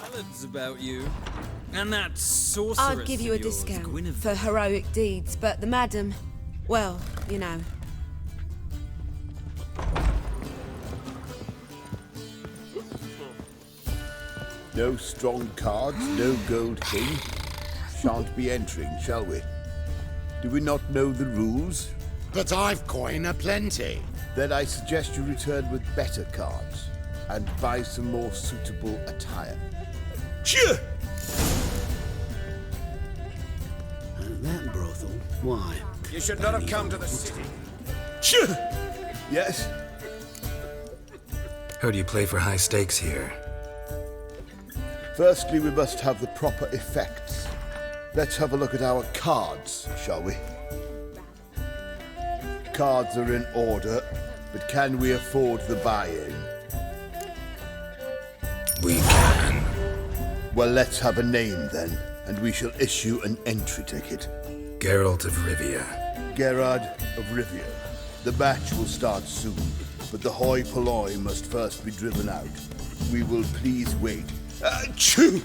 ballads about you. And that sorceress. I'd give you a of yours, discount Gwyneth. for heroic deeds, but the madam, well, you know. No strong cards, no gold king. Shan't be entering, shall we? Do we not know the rules? But I've coin aplenty. Then I suggest you return with better cards and buy some more suitable attire. Phew! That brothel? Why? You should not have come to the city. Phew! Yes? Heard you play for high stakes here. Firstly, we must have the proper effects. Let's have a look at our cards, shall we? Cards are in order, but can we afford the buy-in? We can. Well, let's have a name then, and we shall issue an entry ticket. Geralt of Rivia. Gerard of Rivia. The match will start soon, but the hoi polloi must first be driven out. We will please wait. Achoo!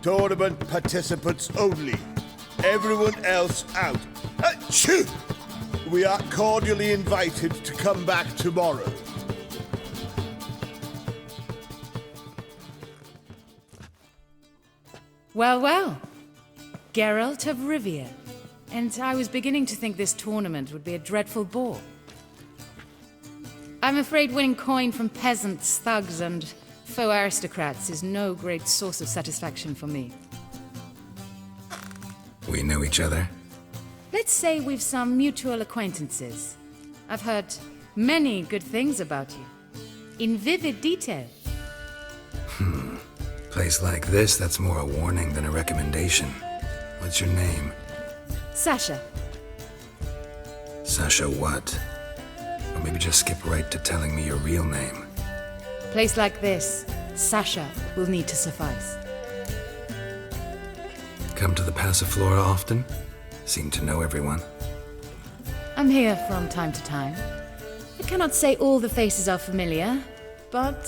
Tournament participants only. Everyone else out. Achoo! We are cordially invited to come back tomorrow. Well, well. Geralt of Rivia. And I was beginning to think this tournament would be a dreadful bore. I'm afraid winning coin from peasants, thugs, and faux aristocrats is no great source of satisfaction for me. We know each other. Let's say we've some mutual acquaintances. I've heard many good things about you. In vivid detail. Place like this, that's more a warning than a recommendation. What's your name? Sasha. Sasha what? Or maybe just skip right to telling me your real name. Place like this, Sasha will need to suffice. Come to the Passiflora often? Seem to know everyone. I'm here from time to time. I cannot say all the faces are familiar, but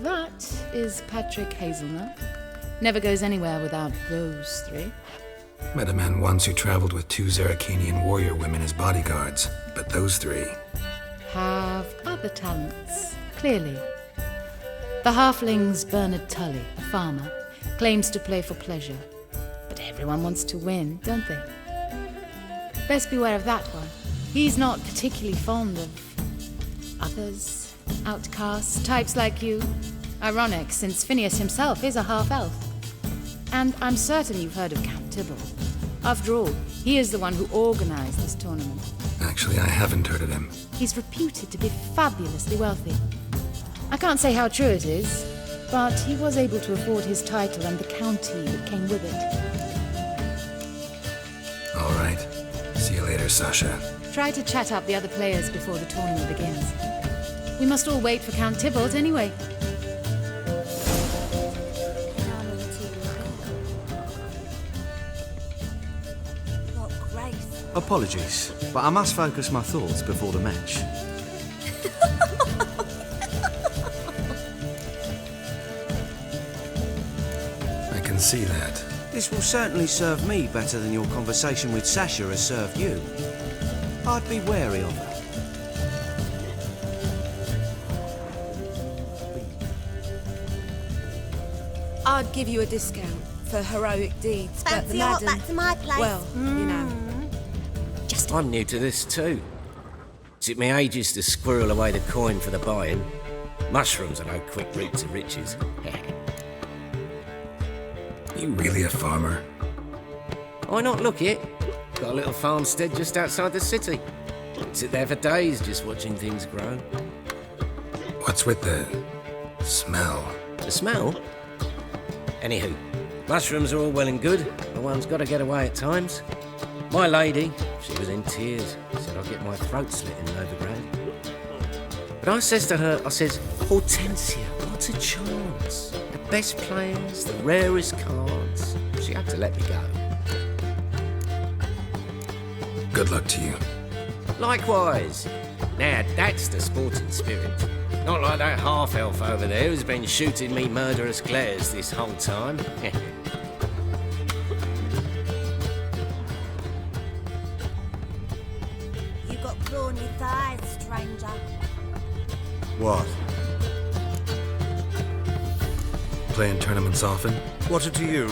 that is Patrick Hazelnut. Never goes anywhere without those three. Met a man once who traveled with 2 Zarakanian warrior women as bodyguards, but those 3... Have other talents, clearly. The halfling's Bernard Tulle, a farmer, claims to play for pleasure. But everyone wants to win, don't they? Best beware of that one. He's not particularly fond of others, outcasts, types like you. Ironic, since Finneas himself is a half-elf. And I'm certain you've heard of Count Tybalt. After all, he is the one who organized this tournament. Actually, I haven't heard of him. He's reputed to be fabulously wealthy. I can't say how true it is, but he was able to afford his title and the county that came with it. All right. See you later, Sasha. Try to chat up the other players before the tournament begins. We must all wait for Count Tybalt anyway. Apologies, but I must focus my thoughts before the match. I can see that. This will certainly serve me better than your conversation with Sasha has served you. I'd be wary of her. I'd give you a discount for heroic deeds, but the Fancy a hot madam, back to my place? well, you know. I'm new to this too. Took me ages to squirrel away the coin for the buy-in. Mushrooms are no quick route to riches. You really a farmer? Why not look it? Got a little farmstead just outside the city. Sit there for days just watching things grow. What's with the smell? The smell? Anywho, mushrooms are all well and good, but one's got to get away at times. My lady, she was in tears, said I'd get my throat slit in Novigrad. But I says to her, Hortensia, what a chance. The best players, the rarest cards. She had to let me go. Good luck to you. Likewise. Now, that's the sporting spirit. Not like that half-elf over there who's been shooting me murderous glares this whole time. You got claw on your thighs, stranger. What? Playing tournaments often? What's it to you?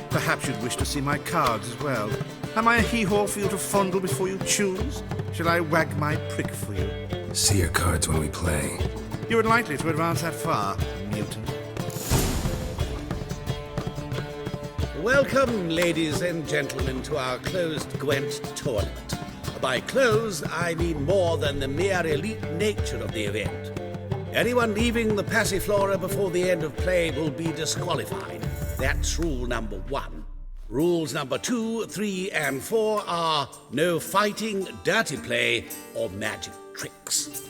Perhaps you'd wish to see my cards as well. Am I a hee-haw for you to fondle before you choose? Shall I wag my prick for you? See your cards when we play. You would likely to advance that far, mutant. Welcome, ladies and gentlemen, to our closed Gwent tournament. By closed, I mean more than the mere elite nature of the event. Anyone leaving the Passiflora before the end of play will be disqualified. That's rule number 1. Rules number 2, 3, and 4 are no fighting, dirty play, or magic tricks.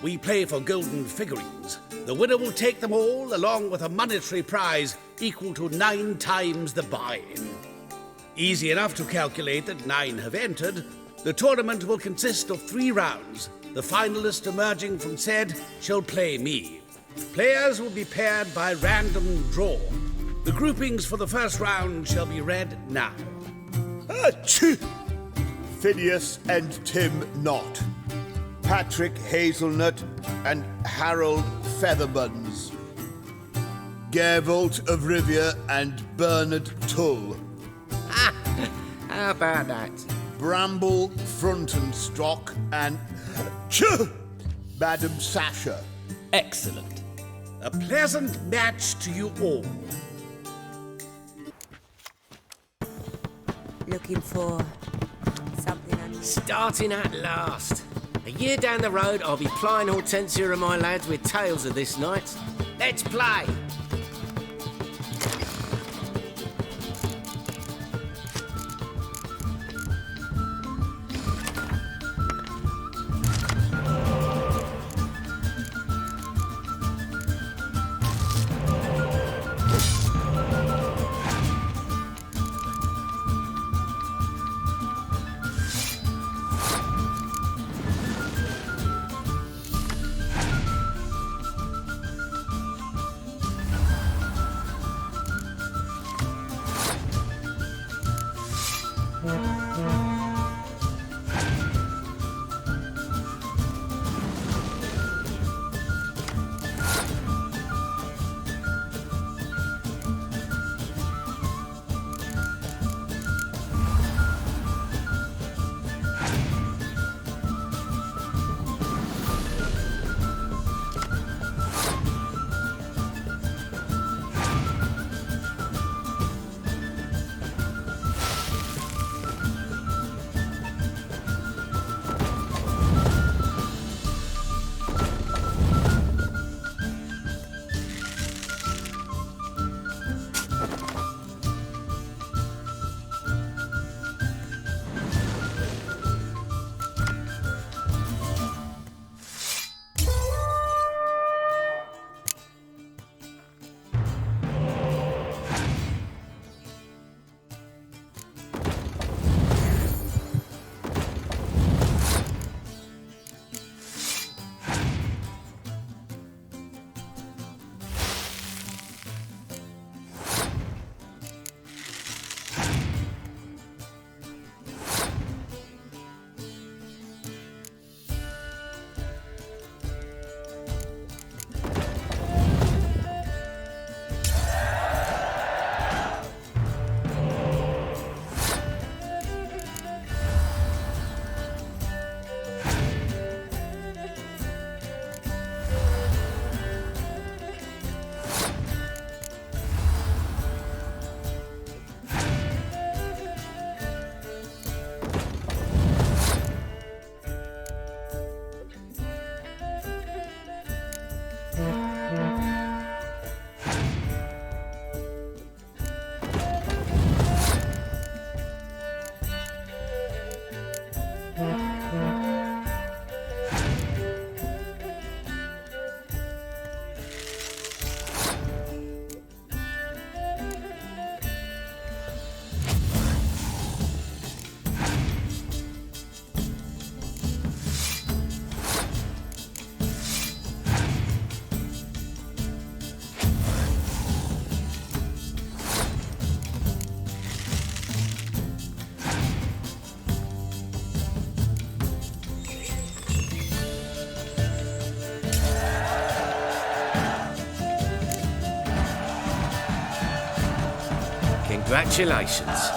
We play for golden figurines. The winner will take them all, along with a monetary prize equal to 9 times the buy-in. Easy enough to calculate that 9 have entered. The tournament will consist of 3 rounds. The finalist emerging from said shall play me. Players will be paired by random draw. The groupings for the first round shall be read now. Phineas and Tim Knott. Patrick Hazelnut and Harold Featherbuns. Gervolt of Rivia and Bernard Tulle. How about that? Bramble Frontenstock and Madam Sasha. Excellent. A pleasant match to you all. Looking for something unusual. Starting at last. A year down the road, I'll be plying Hortensia and my lads with tales of this night. Let's play! Congratulations.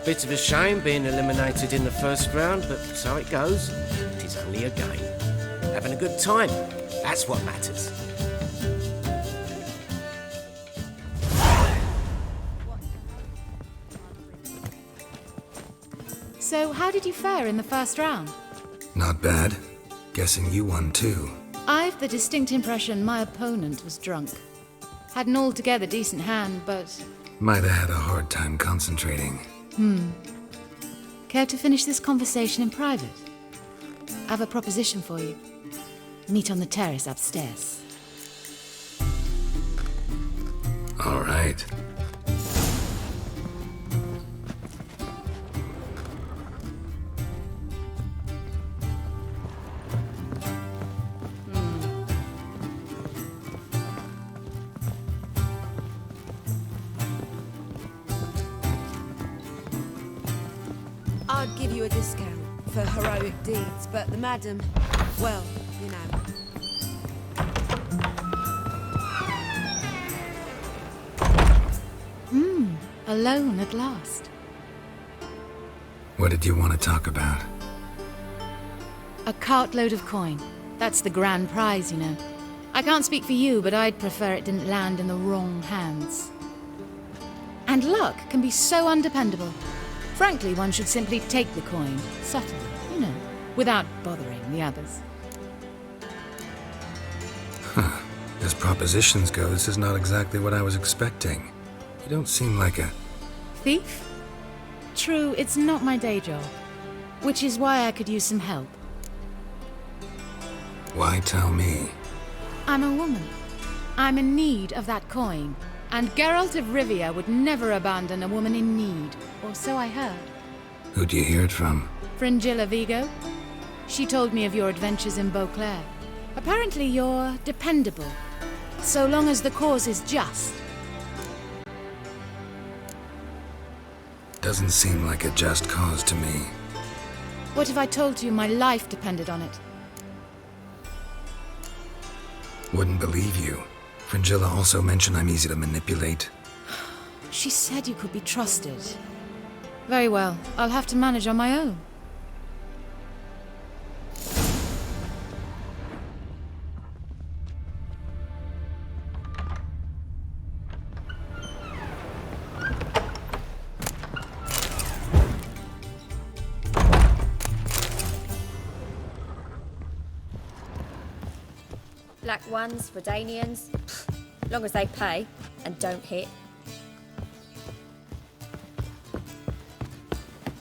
Bit of a shame being eliminated in the first round, but so it goes. It is only a game. Having a good time. That's what matters. So, how did you fare in the first round? Not bad. Guessing you won too. I've the distinct impression my opponent was drunk. Had an altogether decent hand, but... Might have had a hard time concentrating. Care to finish this conversation in private? I have a proposition for you. Meet on the terrace upstairs. All right. I'd give you a discount for heroic deeds, but the madam, well, you know. Alone at last. What did you want to talk about? A cartload of coin. That's the grand prize, you know. I can't speak for you, but I'd prefer it didn't land in the wrong hands. And luck can be so undependable. Frankly, one should simply take the coin, subtly, you know, without bothering the others. As propositions go, this is not exactly what I was expecting. You don't seem like a... Thief? True, it's not my day job. Which is why I could use some help. Why tell me? I'm a woman. I'm in need of that coin. And Geralt of Rivia would never abandon a woman in need. Or so I heard. Who'd you hear it from? Fringilla Vigo. She told me of your adventures in Beauclair. Apparently you're dependable. So long as the cause is just. Doesn't seem like a just cause to me. What if I told you my life depended on it? Wouldn't believe you. Fringilla also mentioned I'm easy to manipulate. She said you could be trusted. Very well. I'll have to manage on my own. Black ones, Redanians, long as they pay and don't hit.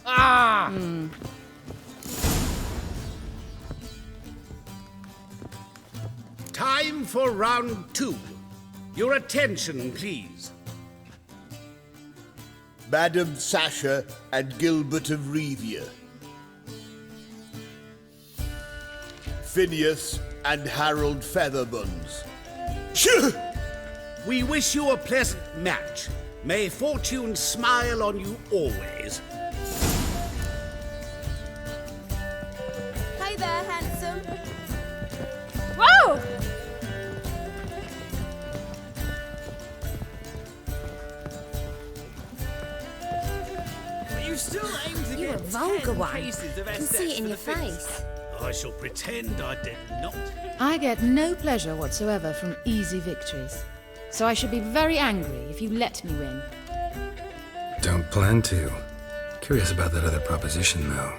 Ah! Time for round 2. Your attention, please. Madam Sasha and Gilbert of Rivia. Finneas and Harold Featherbones. We wish you a pleasant match. May fortune smile on you always. Hey there, handsome. Whoa! But you still aim to You're get a vulgar 10 one. cases of I can SS see it in for your the fix. face. I shall pretend I did not. I get no pleasure whatsoever from easy victories. So I should be very angry if you let me win. Don't plan to. Curious about that other proposition, though.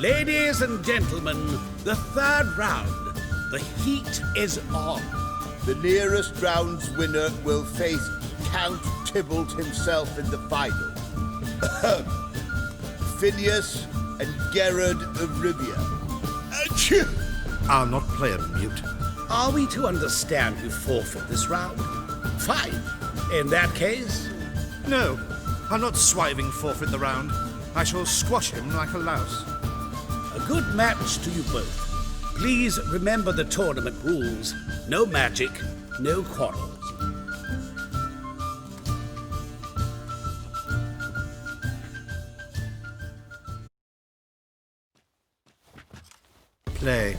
Ladies and gentlemen, the third round. The heat is on. The nearest round's winner will face Count Tybalt himself in the final. Finneas and Gerard of Rivia. Achoo! I'll not play a mute. Are we to understand you forfeit this round? Fine. In that case... No, I'll not swiving forfeit the round. I shall squash him like a louse. A good match to you both. Please remember the tournament rules. No magic, no quarrels. Play.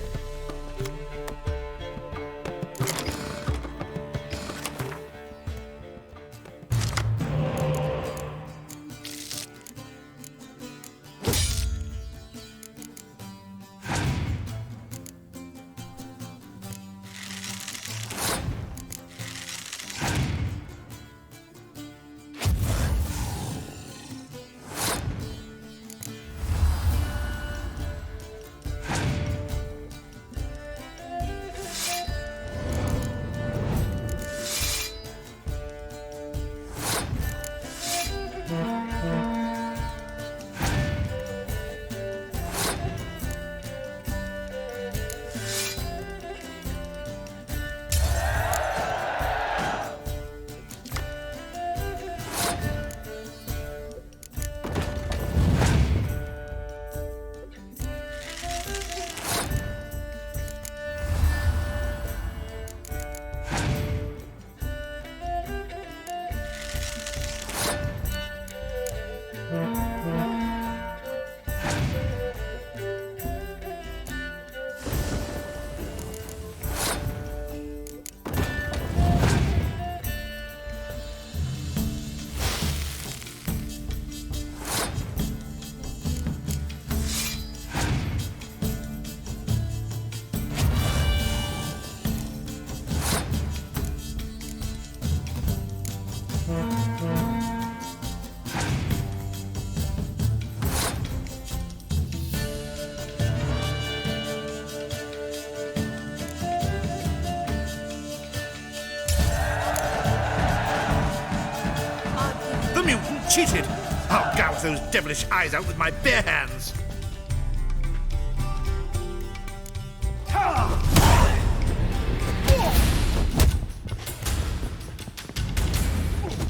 Cheated! I'll gouge those devilish eyes out with my bare hands!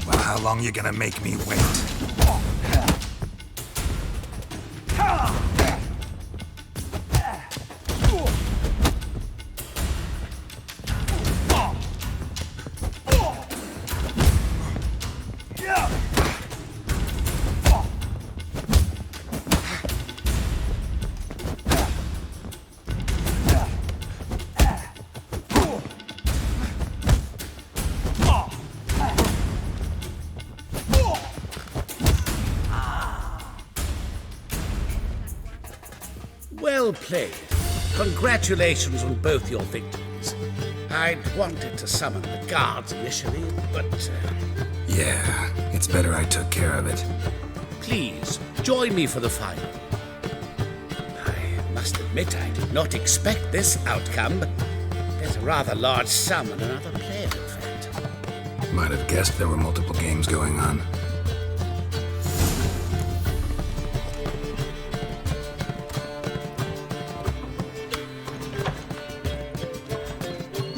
Well, how long you gonna make me wait? Well played. Congratulations on both your victories. I'd wanted to summon the guards initially, but... Yeah, it's better I took care of it. Please, join me for the final. I must admit I did not expect this outcome. There's a rather large sum and another player, in fact. Might have guessed there were multiple games going on.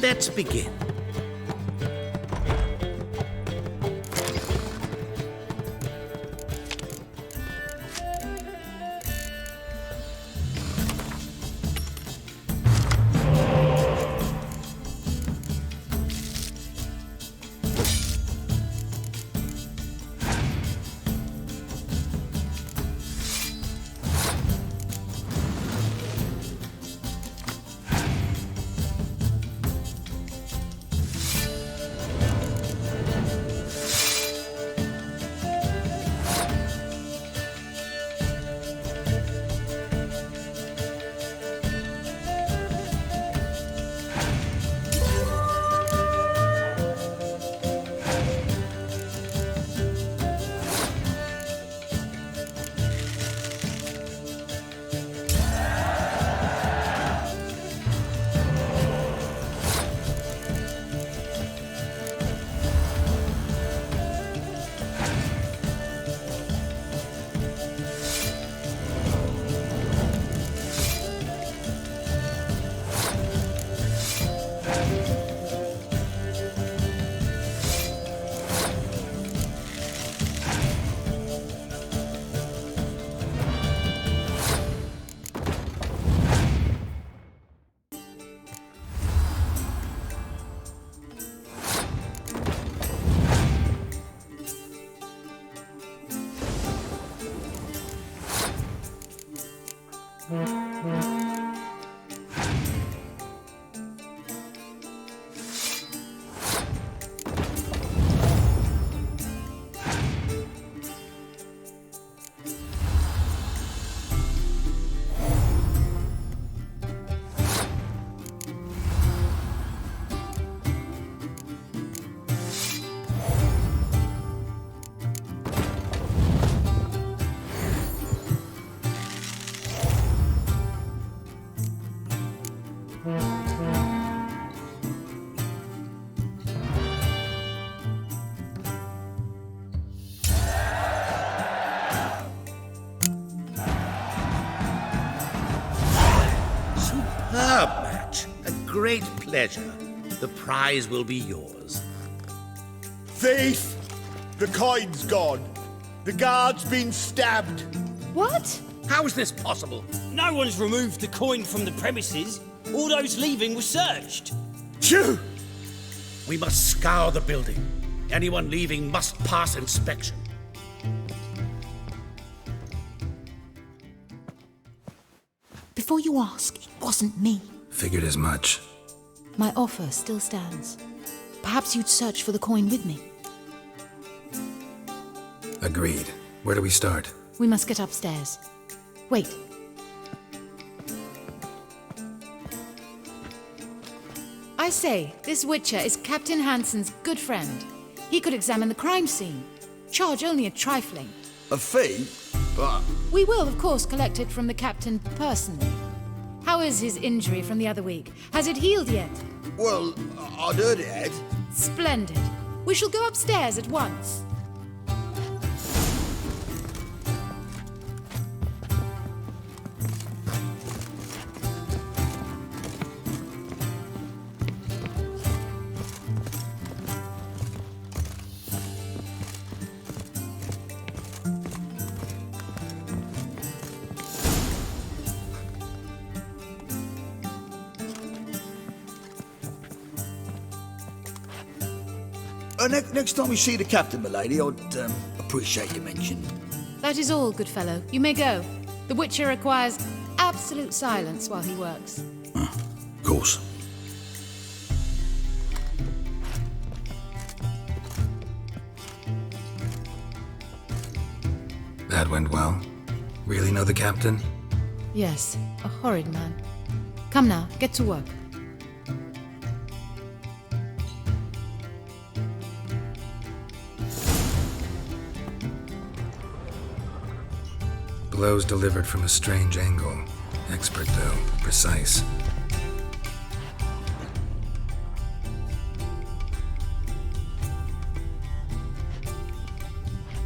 Let's begin. great pleasure. The prize will be yours. Thief! The coin's gone. The guard's been stabbed. What? How is this possible? No one's removed the coin from the premises. All those leaving were searched. Phew! We must scour the building. Anyone leaving must pass inspection. Before you ask, it wasn't me. Figured as much. My offer still stands. Perhaps you'd search for the coin with me. Agreed. Where do we start? We must get upstairs. Wait. I say, this Witcher is Captain Hansen's good friend. He could examine the crime scene. Charge only a trifling. A fee? But... We will, of course, collect it from the captain personally. How is his injury from the other week? Has it healed yet? Well, I'd heard it had. Splendid. We shall go upstairs at once. Next time we see the captain, milady, I'd appreciate your mention. That is all, good fellow. You may go. The Witcher requires absolute silence while he works. Of course. That went well. Really know the captain? Yes, a horrid man. Come now, get to work. Blows delivered from a strange angle. Expert, though. Precise.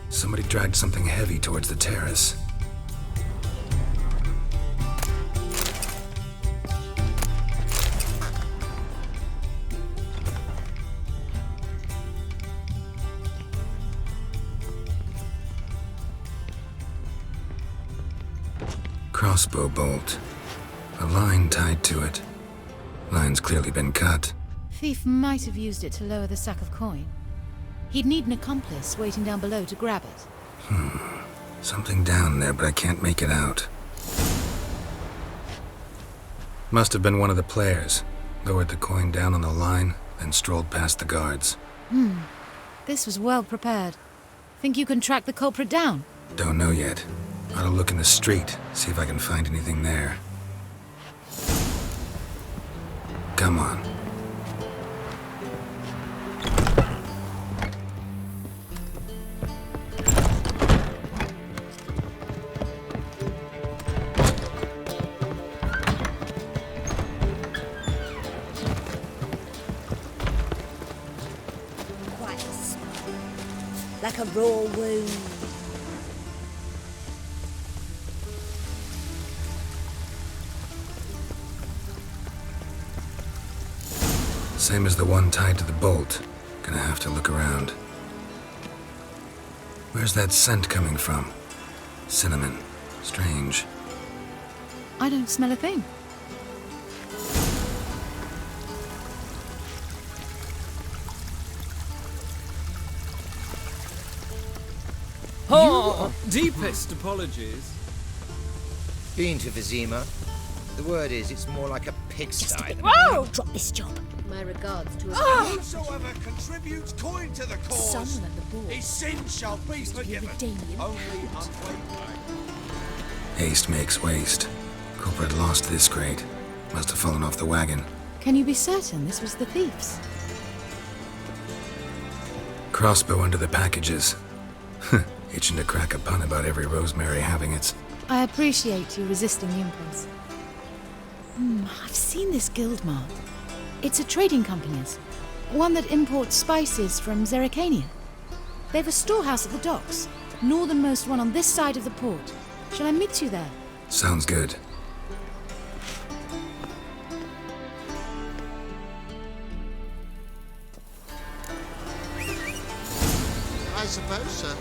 Somebody dragged something heavy towards the terrace. Crossbow bolt. A line tied to it. Line's clearly been cut. Thief might have used it to lower the sack of coin. He'd need an accomplice waiting down below to grab it. Something down there, but I can't make it out. Must have been one of the players. Lowered the coin down on the line, then strolled past the guards. This was well prepared. Think you can track the culprit down? Don't know yet. Ought to look in the street, see if I can find anything there. Come on. Quite a smell. Like a raw wound. Same as the one tied to the bolt. Gonna have to look around. Where's that scent coming from? Cinnamon. Strange. I don't smell a thing. Oh, deepest apologies. Been to Vizima? The word is, it's more like a pigsty. Whoa! Drop this job. My regards to a Whosoever contributes coin to the cause, someone at the board. his sins shall be forgiven. Only unwavering. Haste makes waste. Culprit lost this crate. Must have fallen off the wagon. Can you be certain this was the thief's? Crossbow under the packages. Itching to crack a pun about every rosemary having its... I appreciate you resisting the impulse. I've seen this guild mark. It's a trading company's. One that imports spices from Zerrikania. They've a storehouse at the docks. Northernmost one on this side of the port. Shall I meet you there? Sounds good. sir.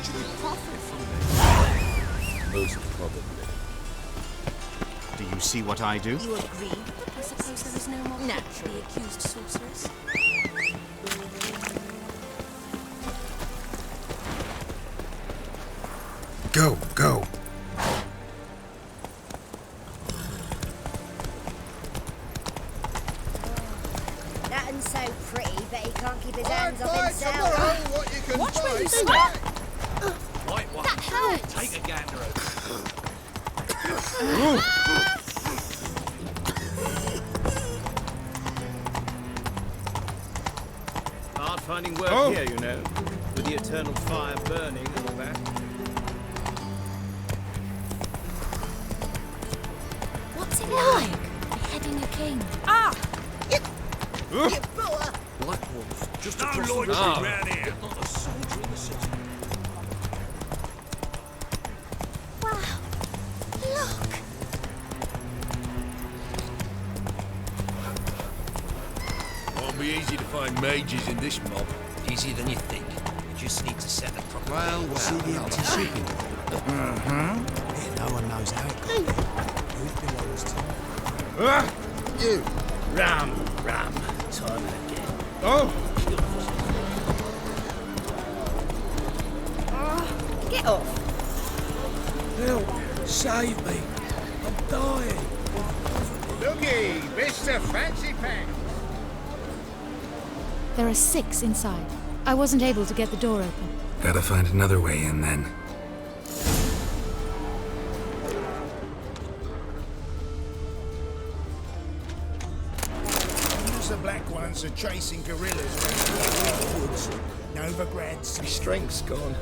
Should we profit from this? Most probably. Do you see what I do? You agree? I suppose there is no more naturally accused sorceress. Go, go. That one's so pretty, but he can't keep his hands off himself. Watch where you step! White one. That hurts. Take a gander Hard finding work here, you know, with the eternal fire burning and all that. What's it like? Beheading a king. Ah! You fool! Blackwater's just No across loitering the river. round here. Not a soldier in the city. Wow. Look! Won't be easy to find mages in this mob. Easier than you think. You just need to set the proper... Well, see the empty shipping. Here, no one knows how it got there. Who it belongs to. You! Ram, time and again. Get off. Help! Save me! I'm dying! Lookie, Mr. Fancy Pants. There are 6 inside. I wasn't able to get the door open. Gotta find another way in then. The black ones are chasing gorillas around the woods. Novograd's. My strength's gone.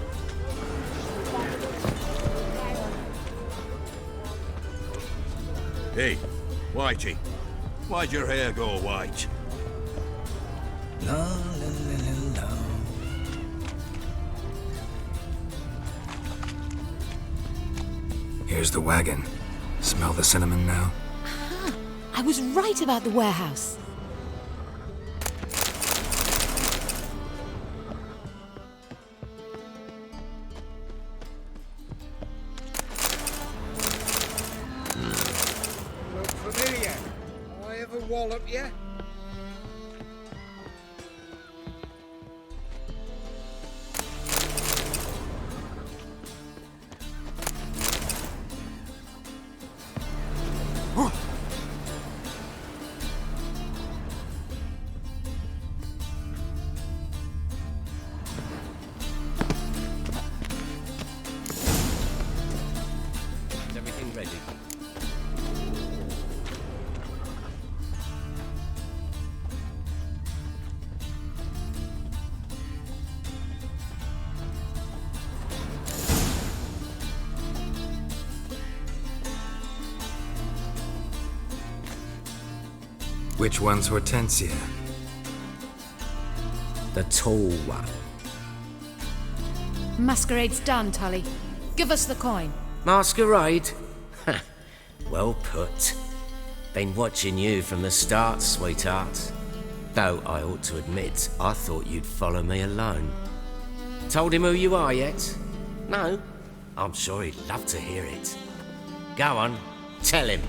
Hey, Whitey, why'd your hair go white? La la la la la. Here's the wagon. Smell the cinnamon now? Aha! I was right about the warehouse. Look familiar. I ever wallop you? Is everything ready? Which one's Hortensia? The tall one. Masquerade's done, Tully. Give us the coin. Masquerade? Ha! Well put. Been watching you from the start, sweetheart. Though I ought to admit, I thought you'd follow me alone. Told him who you are yet? No? I'm sure he'd love to hear it. Go on, tell him.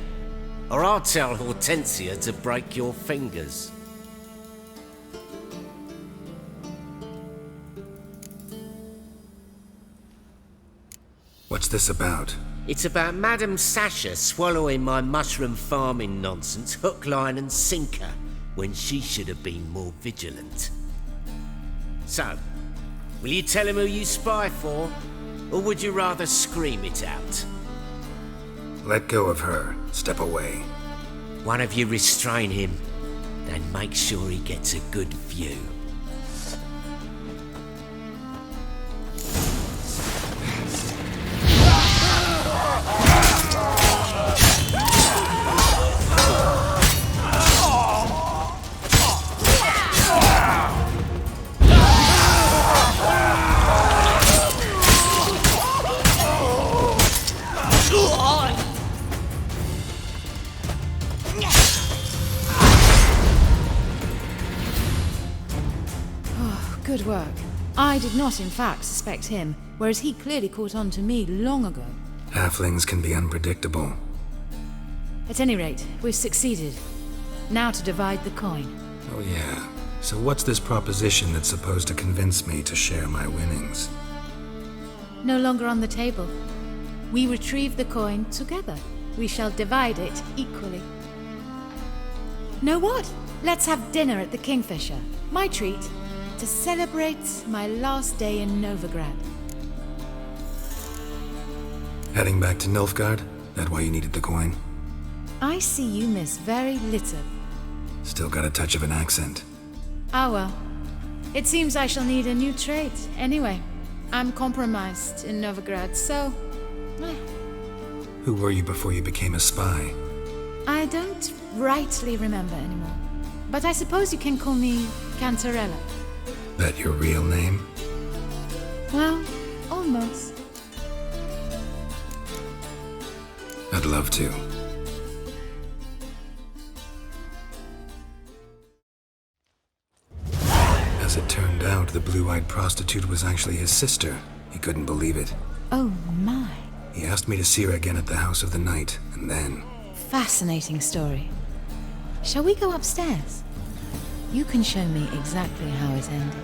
Or I'll tell Hortensia to break your fingers. What's this about? It's about Madame Sasha swallowing my mushroom farming nonsense hook, line and sinker when she should have been more vigilant. So, will you tell him who you spy for, or would you rather scream it out? Let go of her. Step away. One of you restrain him, then make sure he gets a good view. Good work. I did not, in fact, suspect him, whereas he clearly caught on to me long ago. Halflings can be unpredictable. At any rate, we've succeeded. Now to divide the coin. Oh yeah. So what's this proposition that's supposed to convince me to share my winnings? No longer on the table. We retrieve the coin together. We shall divide it equally. Know what? Let's have dinner at the Kingfisher. My treat. To celebrate my last day in Novigrad. Heading back to Nilfgaard? That why you needed the coin? I see you miss very little. Still got a touch of an accent. Ah well. It seems I shall need a new trait. Anyway, I'm compromised in Novigrad, so... Who were you before you became a spy? I don't rightly remember anymore. But I suppose you can call me Cantarella. That your real name? Well, almost. I'd love to. As it turned out, the blue-eyed prostitute was actually his sister. He couldn't believe it. Oh my. He asked me to see her again at the House of the Night, and then... Fascinating story. Shall we go upstairs? You can show me exactly how it ended.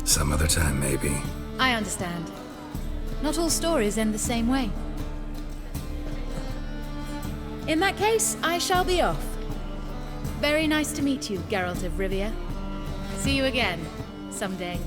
Some other time, maybe. I understand. Not all stories end the same way. In that case, I shall be off. Very nice to meet you, Geralt of Rivia. See you again, someday.